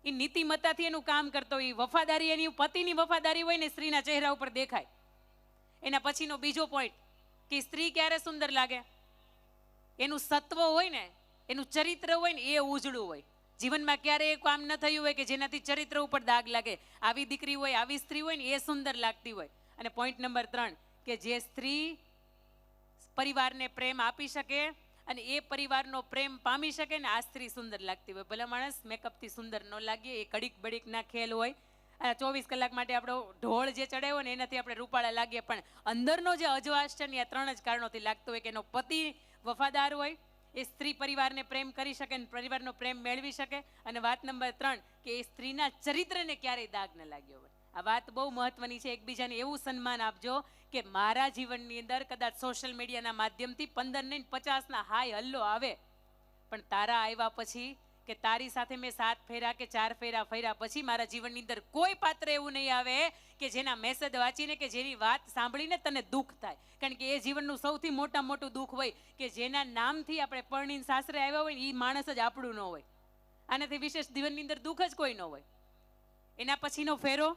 એ નીતિમત્તાથી એનું કામ કરતો હોય, વફાદારી એની પતિની વફાદારી હોય ને સ્ત્રીના ચહેરા ઉપર દેખાય. એના પછીનો બીજો પોઈન્ટ કે સ્ત્રી ક્યારે સુંદર લાગે, એનું સત્વ હોય ને, એનું ચરિત્ર હોય ને એ ઉજળું હોય. જીવનમાં ક્યારેય કામ ન થયું હોય કે જેનાથી ચરિત્ર ઉપર દાગ લાગે, આવી દીકરી હોય, આવી સ્ત્રી હોય ને એ સુંદર લાગતી હોય. અને પોઈન્ટ નંબર 3 કે જે સ્ત્રી પરિવારને પ્રેમ આપી શકે અને એ પરિવારનો પ્રેમ પામી શકે ને આ સ્ત્રી સુંદર લાગતી હોય. ભલે માણસ મેકઅપથી સુંદર ન લાગે, એ કડીક બડીકના ખેલ હોય. 24 કલાક માટે આપણો ઢોળ જે ચડાવ્યો ને એનાથી આપણે રૂપાળા લાગીએ, પણ અંદરનો જે અજવાસ છે ને આ 3 જ કારણોથી લાગતો હોય કે એનો પતિ વફાદાર હોય, એ સ્ત્રી પરિવારને પ્રેમ કરી શકે ને પરિવારનો પ્રેમ મેળવી શકે. અને વાત નંબર 3 કે એ સ્ત્રીના ચરિત્રને ક્યારેય દાગ ન લાગ્યો હોય. આ વાત બહુ મહત્વની છે. એકબીજાને એવું સન્માન આપજો કે મારા જીવનની અંદર કદાચ સોશિયલ મીડિયાના માધ્યમથી 15 નહીં 50ના હાય હલ્લો આવે, પણ તારા આવ્યા પછી કે તારી સાથે મેં 7 ફેરા કે 4 ફેરા ફર્યા પછી મારા જીવનની અંદર કોઈ પાત્ર એવું નહીં આવે કે જેના મેસેજ વાંચીને કે જેની વાત સાંભળીને તને દુઃખ થાય. કારણ કે એ જીવનનું સૌથી મોટું દુઃખ હોય કે જેના નામથી આપણે પરણીને સાસરે આવ્યા હોય ને એ માણસ જ આપણું ન હોય. આનાથી વિશેષ જીવનની અંદર દુઃખ જ કોઈ ન હોય. એના પછીનો ફેરો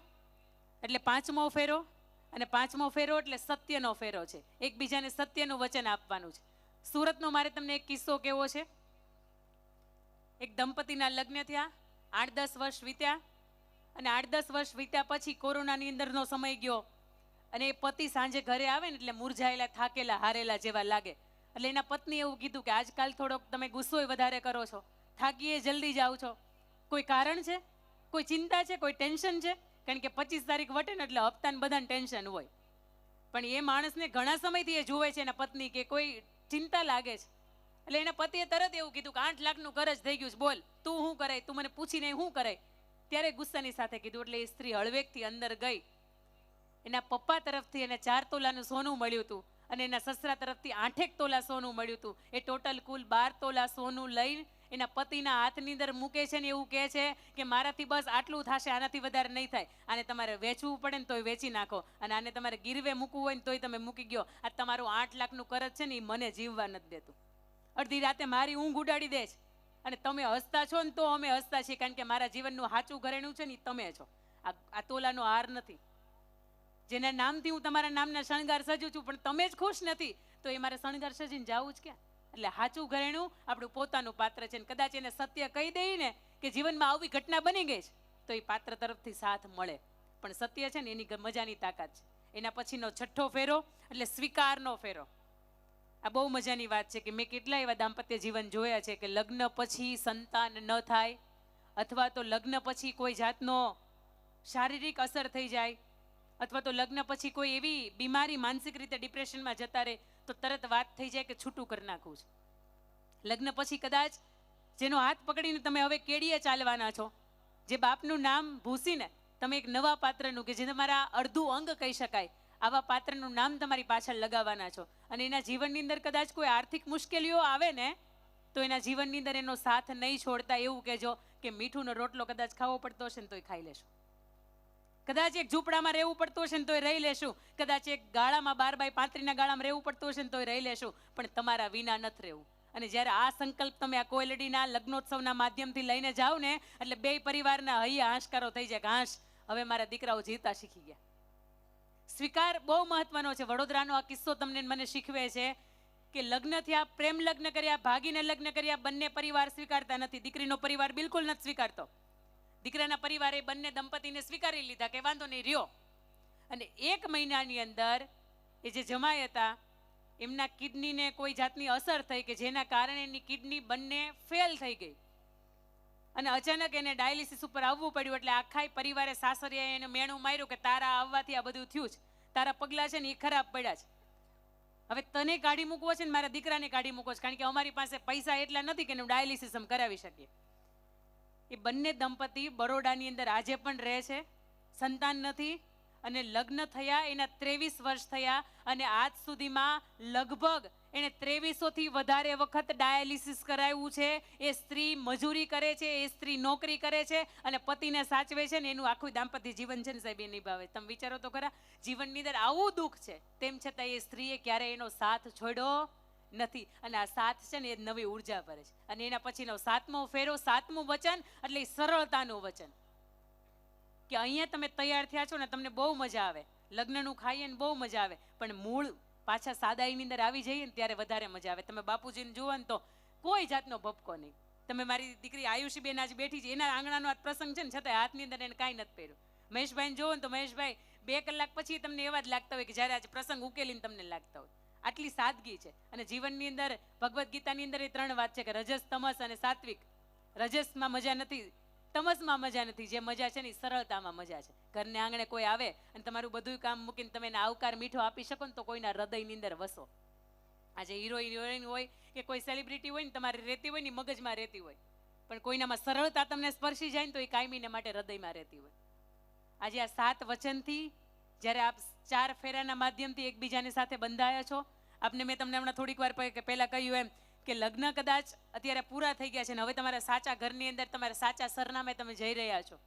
એટલે 5મો ફેરો, અને 5મો ફેરો એટલે સત્યનો ફેરો છે. એકબીજાને સત્યનું વચન આપવાનું છે. સુરતનો મારે તમને એક કિસ્સો કેવો છે. એક દંપતીના લગ્ન થયા, 8-10 વર્ષ વીત્યા અને 8-10 વર્ષ વીત્યા પછી કોરોનાની અંદરનો સમય ગયો અને એ પતિ સાંજે ઘરે આવે ને એટલે મુરઝાયેલા, થાકેલા, હારેલા જેવા લાગે. એટલે એના પત્ની એવું કીધું કે આજકાલ થોડોક તમે ગુસ્સો વધારે કરો છો, થાકીએ જલ્દી જાઓ છો, કોઈ કારણ છે, કોઈ ચિંતા છે, કોઈ ટેન્શન છે? કારણ કે 25 તારીખ વટે ને એટલે હપ્તાને બધાને ટેન્શન હોય. પણ એ માણસને ઘણા સમયથી એ જોવે છે એના પત્ની કે કોઈ ચિંતા લાગે છે. એટલે એના પતિએ તરત એવું કીધું કે 8 લાખનું કરજ થઈ ગયું છે, બોલ તું શું કરાય, તું મને પૂછીને શું કરાય? ત્યારે ગુસ્સાની સાથે કીધું. એટલે એ સ્ત્રી હળવેકથી અંદર ગઈ. એના પપ્પા તરફથી એને 4 તોલાનું સોનું મળ્યું હતું અને એના સસરા તરફથી 8 તોલા સોનું મળ્યું હતું. એ ટોટલ કુલ 12 તોલા સોનું લઈ એના પતિના હાથની અંદર મૂકે છે ને એવું કહે છે કે મારાથી બસ આટલું થશે, આનાથી વધારે નહીં થાય, આને તમારે વેચવું પડે ને તોય વેચી નાખો, અને આને તમારે ગીરવે મૂકવું હોય ને તોય તમે મૂકી ગયો. આ તમારું 8 લાખનું કરજ છે ને એ મને જીવવા નથી દેતું. અડધી રાતે મારી ઊંઘ ઉડાડી દે છે, અને તમે હસતા છો ને તો અમે હસતા છીએ, કારણ કે મારા જીવનનું સાચું ઘરેણું છે ને એ તમે છો. આ તોલાનો હાર નથી, જેના નામથી હું તમારા નામના શણગાર સજું છું, પણ તમે જ ખુશ નથી તો એ મારે શણગાર સજીને જવું જ ક્યાં? એટલે સાચું ઘરેણું આપણું પોતાનું પાત્ર છે, ને કદાચ એને સત્ય કહી દઈએ ને કે જીવનમાં આવી ઘટના બની ગઈ છે તો એ પાત્ર તરફથી સાથ મળે. પણ સત્ય છે ને એની મજાની તાકાત છે. એના પછીનો 6થો ફેરો એટલે સ્વીકારનો ફેરો. આ બહુ મજાની વાત છે કે મેં કેટલા એવા દાંપત્ય જીવન જોયા છે કે લગ્ન પછી સંતાન ન થાય, અથવા તો લગ્ન પછી કોઈ જાતનો શારીરિક અસર થઈ જાય, અથવા તો લગ્ન પછી કોઈ એવી બીમારી, માનસિક રીતે ડિપ્રેશનમાં જતા રહે તો તરત વાત થઈ જાય કે છૂટું કરી નાખવું છે. લગ્ન પછી કદાચ જેનો હાથ પકડીને તમે હવે કેડીએ ચાલવાના છો, જે બાપનું નામ ભૂસીને તમે એક નવા પાત્રનું, કે જે તમારા અડધું અંગ કહી શકાય, આવા પાત્રનું નામ તમારી પાછળ લગાવવાના છો, અને એના જીવનની અંદર કદાચ કોઈ આર્થિક મુશ્કેલીઓ આવે ને તો એના જીવનની અંદર એનો સાથ નહીં છોડતા એવું કહેજો કે મીઠુંનો રોટલો કદાચ ખાવો પડતો હશે ને તોય ખાઈ લેશું, કદાચ એક ઝૂંપડામાં રહેવું પડતું હશે ને તોય રહી લેશું, કદાચ એક ગાળામાં 12x35 ગાળામાં રહેવું પડતું હશે ને તોય રહી લેશું, પણ તમારા વિના નથી રહેવું. અને જ્યારે આ સંકલ્પ તમે આ કોયલડીના લગ્નોત્સવના માધ્યમથી લઈને જાઓ ને એટલે બે પરિવારના હૈયા આંશકારો થઈ જાય કે હાશ, હવે મારા દીકરાઓ જીવતા શીખી ગયા. સ્વીકાર બહુ મહત્વનો છે. વડોદરાનો આ કિસ્સો તમને મને શીખવે છે કે લગ્ન થયા, પ્રેમ લગ્ન કર્યા, ભાગીને લગ્ન કર્યા, બંને પરિવાર સ્વીકારતા નથી. દીકરીનો પરિવાર બિલકુલ નથી સ્વીકારતો, દીકરાના પરિવારે બંને દંપતીને સ્વીકારી લીધા કે વાંધો નહીં રહ્યો. અને 1 મહિનાની અંદર એ જે જમાઈ હતા એમના કિડનીને કોઈ જાતની અસર થઈ કે જેના કારણે એની કિડની બંને ફેલ થઈ ગઈ, અને અચાનક એને ડાયાલિસિસ ઉપર આવવું પડ્યું. એટલે આખા પરિવારે સાસરિયાએ એને મેણું માર્યું કે તારા આવવાથી આ બધું થયું છે, તારા પગલાં છે ને એ ખરાબ પડ્યા છે, હવે તને કાઢી મૂકવો છે ને મારા દીકરાને કાઢી મૂકવો છે, કારણ કે અમારી પાસે પૈસા એટલા નથી કે એનું ડાયાલિસિસ અમે કરાવી શકીએ. એ બંને દંપતી બરોડાની અંદર આજે પણ રહે છે, સંતાન નથી, અને લગ્ન થયા એના 23 વર્ષ થયા, અને આજ સુધીમાં લગભગ એને 2300થી વધારે વખત ડાયાલિસિસ કરાવ્યું છે. એ સ્ત્રી મજૂરી કરે છે, એ સ્ત્રી નોકરી કરે છે અને પતિને સાચવે છે, ને એનું આખું દાંપત્ય જીવન છે ને સાહેબ એ નિભાવે. તમે વિચારો તો ખરા, જીવનની અંદર આવું દુઃખ છે તેમ છતાં એ સ્ત્રીએ ક્યારેય એનો સાથ છોડ્યો નથી, અને આ સાથ છે ને એ નવી ઉર્જા ભરે છે. અને એના પછીનો 7મો ફેરો, 7મું વચન એટલે સરળતાનું વચન, કે અહીંયા તમે તૈયાર થયા છો ને તમને બહુ મજા આવે, લગ્નનું ખાઈએ ને બહુ મજા આવે, પણ મૂળ પાછા સાદાઈની અંદર આવી જઈએ ને ત્યારે વધારે મજા આવે. તમે બાપુજીને જુઓ ને તો કોઈ જાતનો ભપકો નહીં. તમે મારી દીકરી આયુષીબેન આજ બેઠી છે, એના આંગણાનો આ પ્રસંગ છે ને છતાં હાથની અંદર એને કાંઈ નથી પહેર્યું. મહેશભાઈને જુઓ ને તો મહેશભાઈ 2 કલાક પછી તમને એવા જ લાગતા હોય કે જ્યારે આજે પ્રસંગ ઉકેલીને તમને લાગતા હોય. આટલી સાદગી છે. અને જીવનની અંદર ભગવદ્ ગીતાની અંદર એ 3 વાત છે કે રજસ, તમસ અને સાત્વિક. રજસમાં મજા નથી, તમસમાં મજા નથી, જે મજા છે ને એ સરળતામાં મજા છે. ઘરને આંગણે કોઈ આવે અને તમારું બધું કામ મૂકીને તમે એને આવકાર મીઠો આપી શકો ને તો કોઈના હૃદયની અંદર વસો. આજે હિરોઈન હોય કે કોઈ સેલિબ્રિટી હોય ને તમારે રહેતી હોય ને મગજમાં રહેતી હોય, પણ કોઈનામાં સરળતા તમને સ્પર્શી જાય ને તો એ કાયમીને માટે હૃદયમાં રહેતી હોય. આજે આ 7 વચનથી જ્યારે આપ 4 ફેરાના માધ્યમથી એકબીજાની સાથે બંધાયા છો, આપને મેં તમને હમણાં થોડીક વાર પહેલા કહ્યું એમ કે લગ્ન કદાચ અત્યારે પૂરા થઈ ગયા છે ને હવે તમારા સાચા ઘરની અંદર તમારા સાચા સરનામે તમે જઈ રહ્યા છો,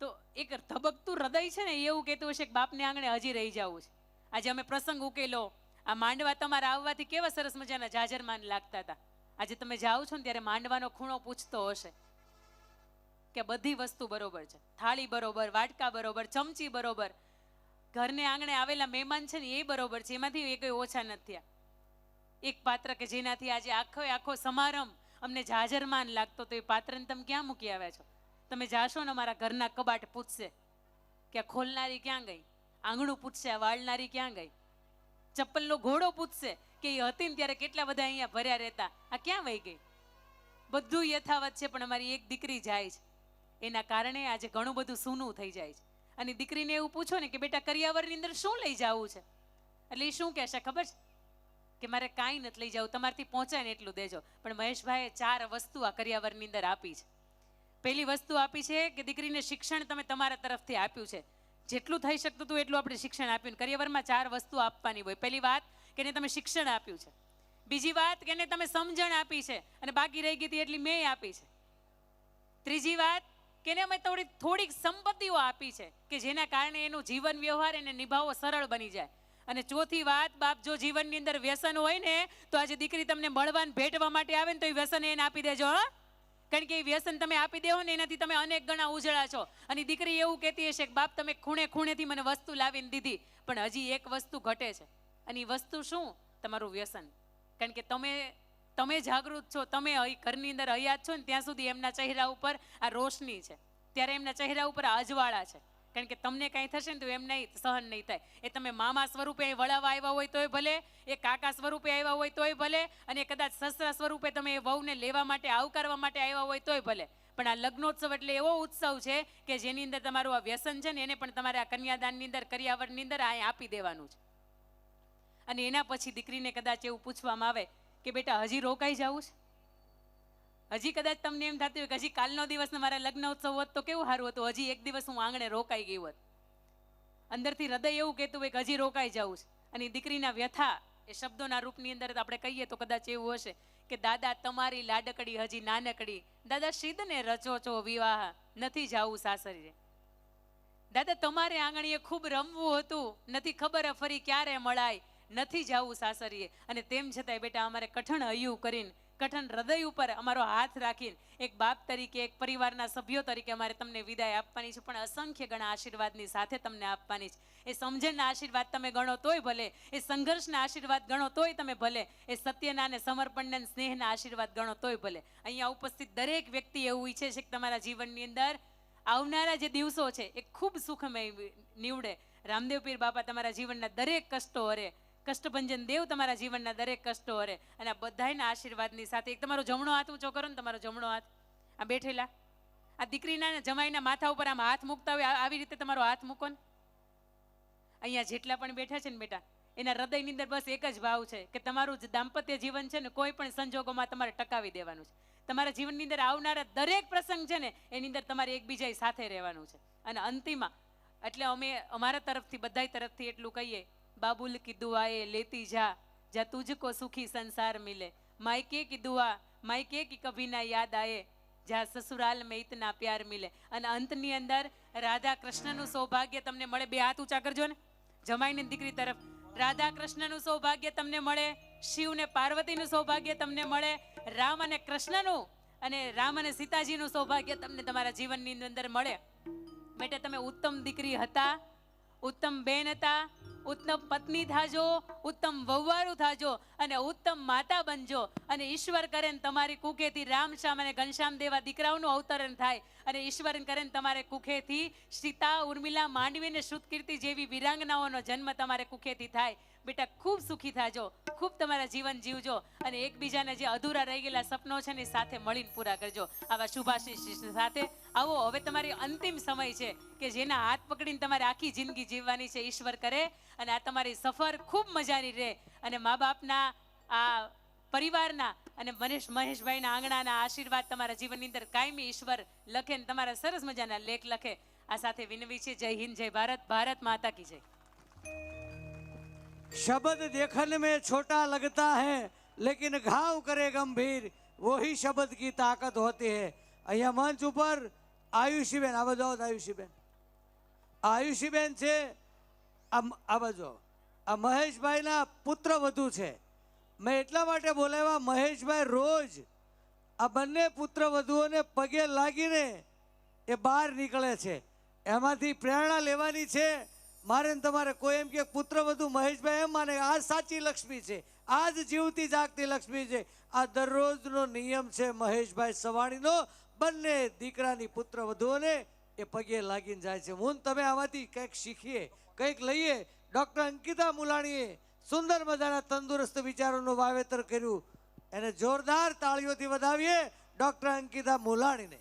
તો એક ધબકતું હૃદય છે ને એવું કહેતું હશે કે બાપને આંગણે હજી રહી જવું છે. આજે અમે પ્રસંગ ઉકેલો, આ માંડવા તમારા આવવાથી કેવા સરસ મજાના જાજરમાન લાગતા હતા. આજે તમે જાઓ છો ને ત્યારે માંડવાનો ખૂણો પૂછતો હશે કે બધી વસ્તુ બરોબર છે, થાળી બરોબર, વાટકા બરોબર, ચમચી બરોબર, ઘરને આંગણે આવેલા મહેમાન છે ને એ બરોબર છે, એમાંથી એ કોઈ ઓછા નથી થયા. એક પાત્ર કે જેનાથી આજે આખો સમારંભ અમને જાજરમાન લાગતો, તો એ પાત્રને તમે ક્યાં મૂકી આવ્યા છો? તમે જાશો ને અમારા ઘરના કબાટ પૂછશે કે આ ખોલનારી ક્યાં ગઈ, આંગણું પૂછશે આ વાળનારી ક્યાં ગઈ, ચપ્પલનો ઘોડો પૂછશે કે એ હતી ને ત્યારે કેટલા બધા અહીંયા ભર્યા રહેતા, આ ક્યાં વહી ગઈ. બધું યથાવત છે, પણ અમારી એક દીકરી જાય છે એના કારણે આજે ઘણું બધું સૂનું થઈ જાય છે. અને દીકરીને એવું પૂછો ને કે બેટા કરિયાવરની અંદર શું લઈ જવું છે, એટલે એ શું કહેશે ખબર છે કે મારે કાંઈ નથી લઈ જવું, તમારથી પહોંચાય ને એટલું દેજો. પણ મહેશભાઈએ 4 વસ્તુ આ કરિયાવરની અંદર આપી છે. પહેલી વસ્તુ આપી છે કે દીકરીને શિક્ષણ તમે તમારા તરફથી આપ્યું છે, જેટલું થઈ શકતું હતું એટલું આપણે શિક્ષણ આપ્યું. કરિયાવરમાં 4 વસ્તુ આપવાની હોય. પહેલી વાત કે એને તમે શિક્ષણ આપ્યું છે. બીજી વાત કે એને તમે સમજણ આપી છે અને બાકી રહી ગઈ હતી એટલી મેં આપી છે. ત્રીજી વાત કે એને અમે થોડીક સંપત્તિઓ આપી છે કે જેના કારણે એનું જીવન વ્યવહાર એને નિભાવવો સરળ બની જાય. અને ચોથી વાત, બાપ જો જીવનની અંદર વ્યસન હોય ને તો આજે દીકરી તમને મળવાને ભેટવા માટે આવે ને તો એ વ્યસન એને આપી દેજો. હા, કારણ કે એ વ્યસન તમે આપી દેવો ને એનાથી તમે અનેક ગણા ઉજળા છો. અને દીકરી એવું કહેતી હશે કે બાપ તમે ખૂણે ખૂણેથી મને વસ્તુ લાવીને દીધી, પણ હજી એક વસ્તુ ઘટે છે. અને એ વસ્તુ શું? તમારું વ્યસન. કારણ કે તમે જાગૃત છો, તમે ઘરની અંદર હયાત છો ને ત્યાં સુધી એમના ચહેરા ઉપર આ રોશની છે, ત્યારે એમના ચહેરા ઉપર આ અજવાળા છે. કારણ કે તમને કાંઈ થશે ને તો એમ નહીં સહન નહીં થાય. એ તમે મામા સ્વરૂપે વળાવવા આવ્યા હોય તોય ભલે, એ કાકા સ્વરૂપે આવ્યા હોય તોય ભલે, અને કદાચ સસરા સ્વરૂપે તમે એ વહુને લેવા માટે આવકારવા માટે આવ્યા હોય તોય ભલે. પણ આ લગ્નોત્સવ એટલે એવો ઉત્સવ છે કે જેની અંદર તમારું આ વ્યસન છે ને એને પણ તમારે આ કન્યાદાનની અંદર, કરિયાવરની અંદર આ આપી દેવાનું છે. અને એના પછી દીકરીને કદાચ એવું પૂછવામાં આવે કે બેટા હજી રોકાઈ જવું છે, હજી કદાચ તમને એમ થતું હોય કે હજી કાલનો દિવસ મારા લગ્ન ઉત્સવ હોત તો કેવું સારું હતું, હજી એક દિવસ હું આંગણે રોકાઈ ગઈ હોત. અંદરથી હૃદય એવું કહેતું હોય કે હજી રોકાઈ જવું છે. અને દીકરીના વ્યથા એ શબ્દોના રૂપની અંદર આપણે કહીએ તો કદાચ એવું હશે કે દાદા તમારી લાડકડી હજી નાનકડી, દાદા શીદને રચો છો વિવાહ, નથી જાવું સાસરીએ. દાદા તમારે આંગણીએ ખૂબ રમવું હતું, નથી ખબર ફરી ક્યારે મળાય, નથી જાવું સાસરીએ. અને તેમ છતાંય બેટા અમારે કઠણ હૈયું કરીને, કઠણ હૃદય ઉપર અમારો હાથ રાખીને એક બાપ તરીકે, એક પરિવારના સભ્યો તરીકે અમારે તમને વિદાય આપવાની છે, પણ અસંખ્ય ગણા આશીર્વાદની સાથે તમને આપવાની છે. એ સમજણના આશીર્વાદ તમે ગણો તોય ભલે, એ સંઘર્ષના આશીર્વાદ ગણો તોય તમે ભલે, એ સત્યના અને સમર્પણના સ્નેહના આશીર્વાદ ગણો તોય ભલે. અહીંયા ઉપસ્થિત દરેક વ્યક્તિ એવું ઈચ્છે છે કે તમારા જીવનની અંદર આવનારા જે દિવસો છે એ ખૂબ સુખમય નીવડે. રામદેવ પીર બાપા તમારા જીવનના દરેક કષ્ટો હરે, કષ્ટભંજન દેવ તમારા જીવનના દરેક કષ્ટો હરે. અને આ બધાના આશીર્વાદની સાથે એક તમારો જમણો હાથ ઊંચો કરો ને, તમારો જમણો હાથ આ બેઠેલા આ દીકરીના જમાઈના માથા ઉપર આમ હાથ મૂકતા હોય આવી રીતે તમારો હાથ મૂકો ને. અહીંયા જેટલા પણ બેઠા છે ને બેટા, એના હૃદયની અંદર બસ એક જ ભાવ છે કે તમારું જે દાંપત્ય જીવન છે ને કોઈ પણ સંજોગોમાં તમારે ટકાવી દેવાનું છે. તમારા જીવનની અંદર આવનારા દરેક પ્રસંગ છે ને એની અંદર તમારે એકબીજા સાથે રહેવાનું છે. અને અંતિમમાં એટલે અમે અમારા તરફથી બધાય તરફથી એટલું કહીએ, बाबुल की दुआएं लेती जा, जा तुझको सुखी संसार मिले, मायके की दुआ मायके की कभी ना याद आए, જા સસુરાલ में इतना प्यार मिले. અને અંતની અંદર રાધા કૃષ્ણનું સૌભાગ્ય તમને મળે. બે હાથ ઊંચા કરજો ને જમાઈની દીકરી તરફ. રાધા કૃષ્ણનું સૌભાગ્ય તમને મળે, શિવ ને પાર્વતીનું સૌભાગ્ય તમને મળે, રામ અને કૃષ્ણનું અને રામ અને સીતાજીનું સૌભાગ્ય તમને તમારા જીવનની અંદર મળે. બેટા તમે ઉત્તમ દીકરી હતા, ઉત્તમ બેન હતા, ઉત્તમ પત્ની થાજો, ઉત્તમ વહુવારું થાજો અને ઉત્તમ માતા બનજો. અને ઈશ્વર કરે ને તમારી કુખેથી રામશ્યામ અને ઘનશ્યામ દેવા દીકરાઓનું અવતરણ થાય, અને ઈશ્વર કરે ને તમારે કુખેથી સીતા, ઉર્મિલા, માંડવી અને શ્રુતકીર્તિ જેવી વિરાંગનાઓનો જન્મ તમારે કુખેથી થાય. બેટા ખૂબ સુખી થાજો, ખૂબ તમારા જીવન જીવજો અને એકબીજાને જે અધૂરા રહી ગયેલા સપનો છે ને સાથે મળીને પૂરા કરજો. આવા શુભાશીષ સાથે આવો. હવે તમારી અંતિમ સમય છે કે જેના હાથ પકડીને તમારે આખી જિંદગી જીવવાની છે. ઈશ્વર કરે અને આ તમારી સફર ખૂબ મજાની રહે અને મા બાપના, આ પરિવારના અને મહેશભાઈના આંગણાના આશીર્વાદ તમારા જીવનની અંદર કાયમી ઈશ્વર લખે ને તમારા સરસ મજાના લેખ લખે. આ સાથે વિનવી છે. જય હિન્દ, જય ભારત, ભારત માતા કી જય.
शब्द देखने में छोटा लगता है लेकिन घाव करे गंभीर, वही शब्द की ताकत होती है. અહીંયા મંચ ઉપર આયુષીબેન, આ બાજુ આવો. આયુષીબેન, આયુષીબેન છે આ બાજુ. આ મહેશભાઈના પુત્ર વધુ છે. મેં એટલા માટે બોલાવ્યા, મહેશભાઈ રોજ આ બંને પુત્ર વધુઓને પગે લાગીને એ બહાર નીકળે છે. એમાંથી પ્રેરણા લેવાની છે. મારે ને તમારે કોઈ એમ કે પુત્ર વધુ મહેશભાઈ એમ માને આ સાચી લક્ષ્મી છે, આ જ જીવતી જાગતી લક્ષ્મી છે. આ દરરોજનો નિયમ છે મહેશભાઈ સવાણીનો. બંને દીકરાની પુત્ર વધુઓને એ પગે લાગીને જાય છે. હું તમે આમાંથી કંઈક શીખીએ, કંઈક લઈએ. ડૉક્ટર અંકિતા મુલાણીએ સુંદર મજાના તંદુરસ્ત વિચારોનું વાવેતર કર્યું. એને જોરદાર તાળીઓથી વધાવીએ ડૉક્ટર અંકિતા મુલાણીને.